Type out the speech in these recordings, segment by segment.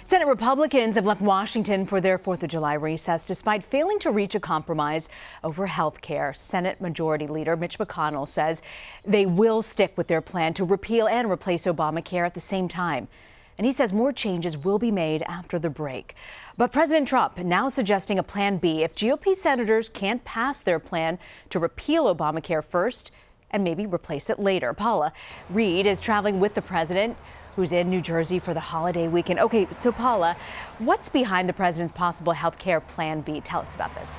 Senate Republicans have left Washington for their 4th of July recess despite failing to reach a compromise over health care. Senate Majority Leader Mitch McConnell says they will stick with their plan to repeal and replace Obamacare at the same time. And he says more changes will be made after the break. But President Trump now suggesting a plan B if GOP senators can't pass their plan to repeal Obamacare first and maybe replace it later. Paula Reid is traveling with the president, who's in New Jersey for the holiday weekend. Okay, so Paula, what's behind the president's possible health care plan B? Tell us about this.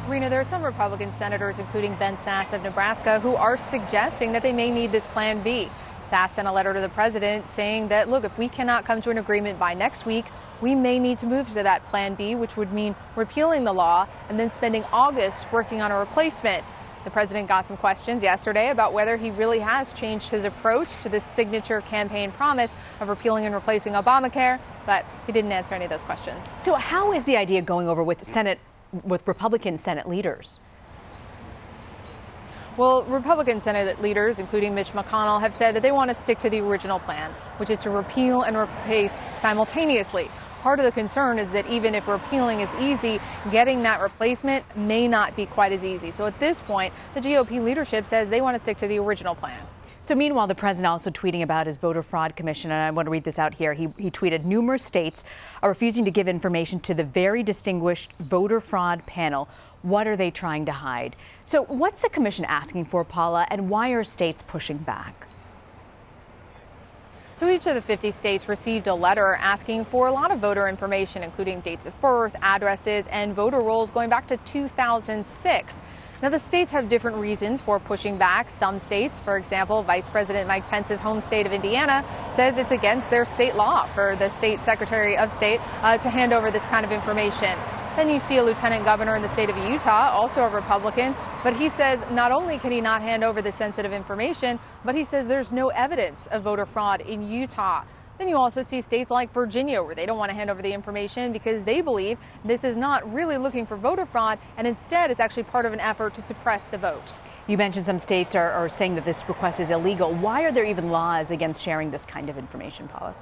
Rena, there are some Republican senators, including Ben Sasse of Nebraska, who are suggesting that they may need this plan B. Sasse sent a letter to the president saying that, look, if we cannot come to an agreement by next week, we may need to move to that plan B, which would mean repealing the law and then spending August working on a replacement. The president got some questions yesterday about whether he really has changed his approach to the signature campaign promise of repealing and replacing Obamacare, but he didn't answer any of those questions. So how is the idea going over with Republican Senate leaders? Well, Republican Senate leaders, including Mitch McConnell, have said that they want to stick to the original plan, which is to repeal and replace simultaneously. Part of the concern is that even if repealing is easy, getting that replacement may not be quite as easy. So at this point, the GOP leadership says they want to stick to the original plan. So meanwhile, the president also tweeting about his voter fraud commission, and I want to read this out here. He tweeted, numerous states are refusing to give information to the very distinguished voter fraud panel. What are they trying to hide? So what's the commission asking for, Paula, and why are states pushing back? So each of the 50 states received a letter asking for a lot of voter information, including dates of birth, addresses, and voter rolls going back to 2006. Now, the states have different reasons for pushing back. Some states, for example, Vice President Mike Pence's home state of Indiana, says it's against their state law for the state Secretary of State to hand over this kind of information. Then you see a lieutenant governor in the state of Utah, also a Republican, but he says not only can he not hand over the sensitive information, but he says there's no evidence of voter fraud in Utah. Then you also see states like Virginia, where they don't want to hand over the information because they believe this is not really looking for voter fraud and instead is actually part of an effort to suppress the vote. You mentioned some states are saying that this request is illegal. Why are there even laws against sharing this kind of information, Paula?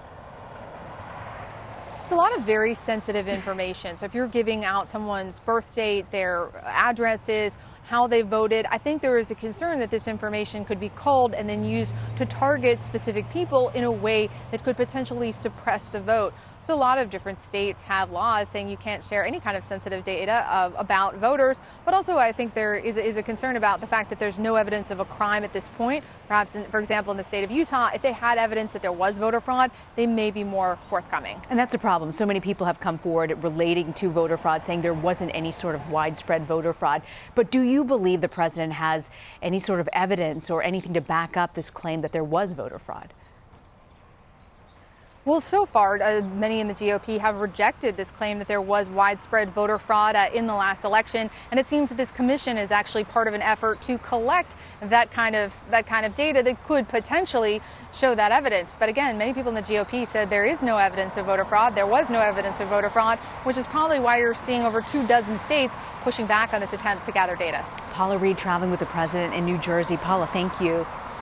It's a lot of very sensitive information. So if you're giving out someone's birth date, their addresses, how they voted, I think there is a concern that this information could be culled and then used to target specific people in a way that could potentially suppress the vote. So a lot of different states have laws saying you can't share any kind of sensitive data about voters. But also I think there is a concern about the fact that there's no evidence of a crime at this point. Perhaps, for example, in the state of Utah, if they had evidence that there was voter fraud, they may be more forthcoming. And that's a problem. So many people have come forward relating to voter fraud, saying there wasn't any sort of widespread voter fraud. But do you believe the president has any sort of evidence or anything to back up this claim that there was voter fraud? Well, so far, many in the GOP have rejected this claim that there was widespread voter fraud in the last election. And it seems that this commission is actually part of an effort to collect that kind of data that could potentially show that evidence. But again, many people in the GOP said there is no evidence of voter fraud. There was no evidence of voter fraud, which is probably why you're seeing over 24 states pushing back on this attempt to gather data. Paula Reid traveling with the president in New Jersey. Paula, thank you.